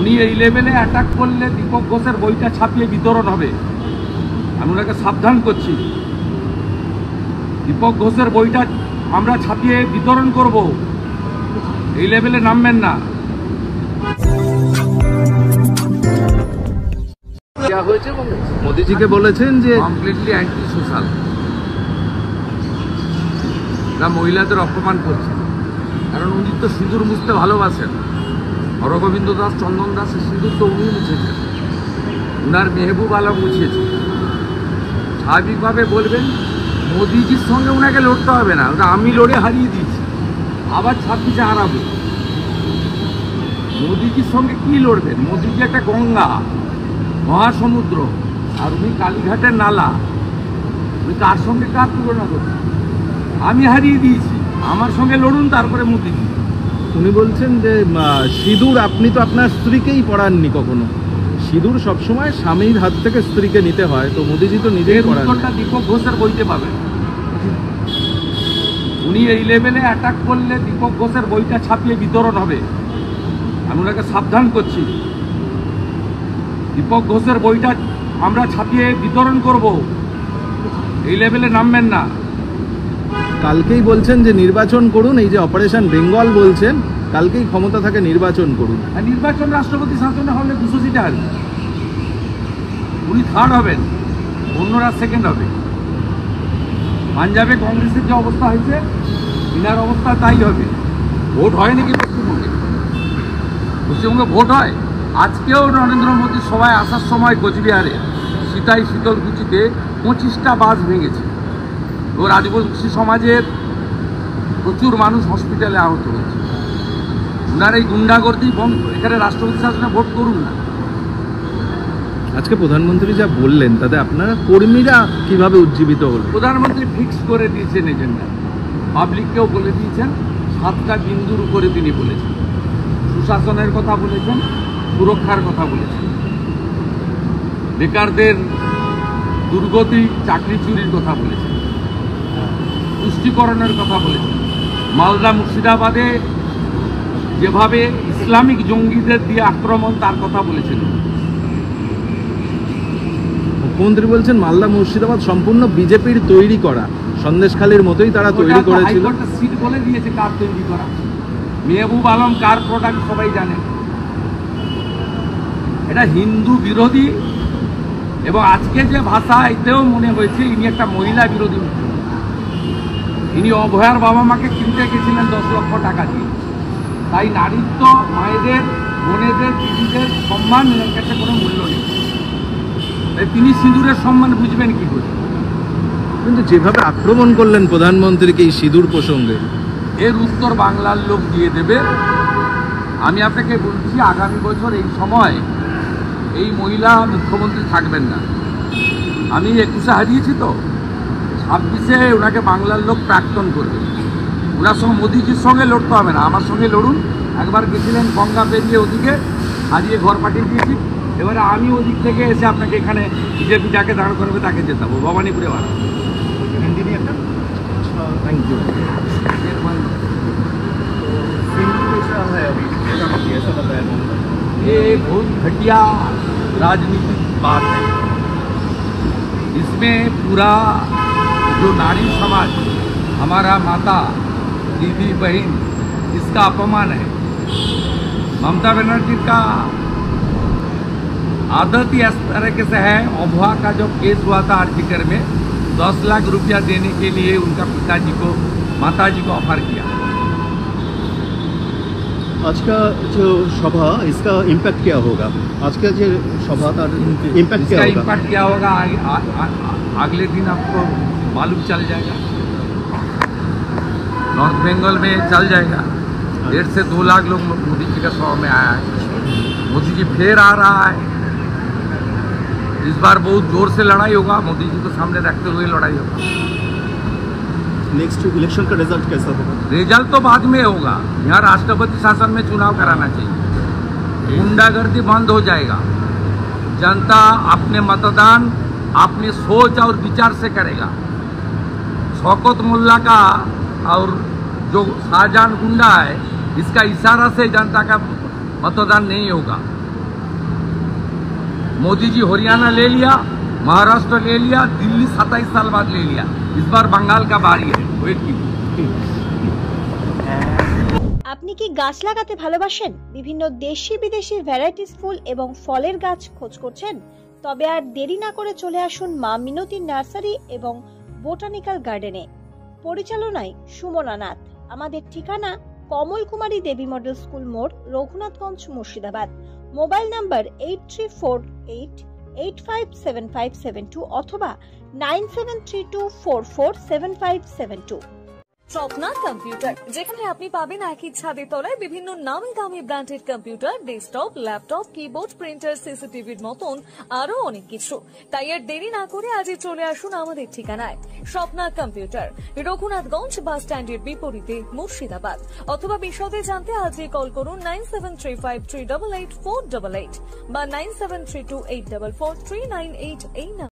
উনি এই লেভেলে অ্যাটাক করলে দীপক ঘোষের বইটা ছাপিয়ে বিতরণ হবে। আমি ওনাকে সাবধান করছি, দীপক ঘোষের বইটা আমরা ছাপিয়ে বিতরণ করব, এই লেভেলে নামবেন না। হয়েছে এবং মোদিজিকে বলেছেন যে কমপ্লিটলি অ্যান্টি সোশ্যাল, না মহিলাদের অপমান করছে। কারণ উনি তো সিঁদুর মুছতে ভালোবাসেন। হরগোবিন্দ দাস, চন্দন দাসের সিঁদুর তো উনি মুছেছেন, উনার মেহবুব আলম মুছিয়েছে। স্বাভাবিকভাবে বলবেন মোদিজির সঙ্গে ওনাকে লড়তে হবে না, ওটা আমি লড়ে হারিয়ে দিয়েছি, আবার 26-এ হারাবো। মোদিজির সঙ্গে কি লড়বেন? মোদিজি একটা গঙ্গা, মহাসমুদ্র, আর উনি কালীঘাটের নালা। উনি কার সঙ্গে কার তুলনা করছেন? আমি হারিয়ে দিয়েছি, আমার সঙ্গে লড়ুন, তারপরে মোদিজি। উনি বলছেন যে সিঁদুর আপনি তো আপনার স্ত্রীকেই পরাননি কখনো, সিঁদুর সবসময় স্বামীর হাত থেকে স্ত্রীকে নিতে হয়, তো মোদিজি তো নিজেই পরান। উত্তরটা দীপক ঘোষের বইতে পাবেন। উনি এই লেভেলে অ্যাটাক করলে দীপক ঘোষের বইটা ছাপিয়ে বিতরণ হবে। আমি ওনাকে সাবধান করছি, দীপক ঘোষের বইটা আমরা ছাপিয়ে বিতরণ করব, এই লেভেলে নামবেন না। কালকেই বলছেন যে নির্বাচন করুন, এই যে অপারেশন বেঙ্গল বলছেন, কালকেই ক্ষমতা থাকে নির্বাচন করুন। আর নির্বাচন রাষ্ট্রপতি শাসনে হলে 200 সিটে আসবে, উনি থার্ড হবেন, অন্যরা সেকেন্ড হবে। পাঞ্জাবে কংগ্রেসের যে অবস্থা হয়েছে, ইনার অবস্থা তাই হবে। ভোট হয় নাকি পশ্চিমবঙ্গে? পশ্চিমবঙ্গে ভোট হয়। আজকেও নরেন্দ্র মোদী সভায় আসার সময় কোচবিহারে সীতাই শীতলকুচিতে 25টা বাস ভেঙেছে। ও রাজবংশী সমাজের প্রচুর মানুষ হসপিটালে আহত হয়েছে। ওনার এই গুন্ডাগর্দি বন্ধ, এখানে রাষ্ট্রপতি শাসনে ভোট করুন না। আজকে প্রধানমন্ত্রী যা বললেন তাতে আপনারা কর্মীরা কিভাবে উজ্জীবিত হল? প্রধানমন্ত্রী ফিক্স করে দিয়েছেন এজেন্ডা, পাবলিককেও বলে দিয়েছেন, 7টা বিন্দুর উপরে তিনি বলেছেন। সুশাসনের কথা বলেছেন, সুরক্ষার কথা বলেছেন, বেকারদের দুর্গতি চাকরি চুরির কথা বলেছেন, পুষ্টিকরণের কথা বলেছেন। মালদা মুর্শিদাবাদে যেভাবে ইসলামিক জঙ্গিদের দিয়ে আক্রমণ, তার কথা বলেছেন। মুখ্যমন্ত্রী বলছেন মালদা মুর্শিদাবাদ সম্পূর্ণ বিজেপির তৈরি করা, সন্দেশখালীর মতোই তারা তৈরি করেছিল। সিট বলে দিয়েছে কার তৈরি করা, মেহবুব আলম কার প্রোডাক্ট সবাই জানে। এটা হিন্দু বিরোধী, এবং আজকে যে ভাষা, এতেও মনে হয়েছে ইনি একটা মহিলা বিরোধী মুখ্যমন্ত্রী। ইনি অভয়ার বাবা মাকে কিনতে গেছিলেন 10 লক্ষ টাকা দিয়ে। তাই নারীত্ব, মায়েদের, বোনেদের, দিদিদের সম্মান এর কাছে কোনো মূল্য নেই। তাই তিনি সিঁদুরের সম্মান বুঝবেন কি করে? কিন্তু যেভাবে আক্রমণ করলেন প্রধানমন্ত্রীকে এই সিঁদুর প্রসঙ্গে, এর উত্তর বাংলার লোক দিয়ে দেবে। আমি আপনাকে বলছি, আগামী বছর এই সময় এই মহিলা মুখ্যমন্ত্রী থাকবেন না। আমি 21-এ হারিয়েছি, তো 26-এ ওনাকে বাংলার লোক প্রাক্তন করবে। ওনার সঙ্গে মোদিজির সঙ্গে লড়তে হবে না, আমার সঙ্গে লড়ুন। একবার গেছিলেন গঙ্গা পেরিয়ে ওদিকে, হারিয়ে ঘর পাঠিয়ে দিয়েছি। এবারে আমি ওদিক থেকে এসে আপনাকে এখানে বিজেপি যাকে দাঁড় করবে তাকে জেতাবো, ভবানীপুরে বাড়া। Thank you. ये बहुत घटिया राजनीतिक बात है। इसमें पूरा जो नारी समाज, हमारा माता, दीदी, बहन, इसका अपमान है। ममता बनर्जी का आदत ही इस तरीके से है। अभुआ का जो केस हुआ था आर्टिकर में, 10 लाख रुपया देने के लिए उनका पिताजी को, माताजी को ऑफर किया। आज का जो सभा, इसका इम्पैक्ट क्या होगा? आज का जो सभा का इम्पैक्ट क्या होगा? इम्पैक्ट क्या होगा अगले दिन आपको मालूम चल जाएगा। नॉर्थ बंगाल में चल जाएगा। 1.5 से 2 लाख लोग मोदी जी का सभा में आया है। मोदी जी फिर आ रहा है। इस बार बहुत जोर से लड़ाई होगा, मोदी जी को सामने रखते हुए लड़ाई होगा। नेक्स्ट इलेक्शन का रिजल्ट कैसा होगा? रिजल्ट तो बाद में होगा। यहाँ राष्ट्रपति शासन में चुनाव कराना चाहिए। गुंडागर्दी बंद हो जाएगा। जनता अपने मतदान अपनी सोच और विचार से करेगा। शौकत मोल्ला का और जो शाहजहां गुंडा है, इसका इशारा से जनता का मतदान नहीं होगा। मोदी जी हरियाणा ले लिया, महाराष्ट्र ले लिया, दिल्ली 27 साल बाद ले लिया, इस बार बंगाल का बारी है, वेट कीजिए। আপনি কি গাছ লাগাতে ভালোবাসেন? বিভিন্ন দেশি বিদেশি ভ্যারাইটিস ফুল এবং ফলের গাছ খোঁজ করছেন? তবে আর দেরি না করে চলে আসুন মা মিনতি নার্সারি এবং বোটানিক্যাল গার্ডেনে। পরিচালনায় সুমনা নাথ। আমাদের ঠিকানা কমল কুমারী দেবী মডেল স্কুল মোড়, রঘুনাথগঞ্জ, মুর্শিদাবাদ। মোবাইল নাম্বার 8348857572 অথবা 9732447572। স্বপ্না কম্পিউটার, যেখানে আপনি পাবেন একই ছাদের তলায় বিভিন্ন নামি দামি branded computer, desktop, laptop, keyboard, printer, সিসিটিভির মতন আরো অনেক কিছু। তাই আর দেরি না করে আজই চলে আসুন আমাদের ঠিকানায়। স্বপ্না কম্পিউটার, রঘুনাথগঞ্জ বাস স্ট্যান্ডের বিপরীতে, মুর্শিদাবাদ। অথবা বিশদে জানতে আজই কল করুন 9735388488 বা 9732844398 এই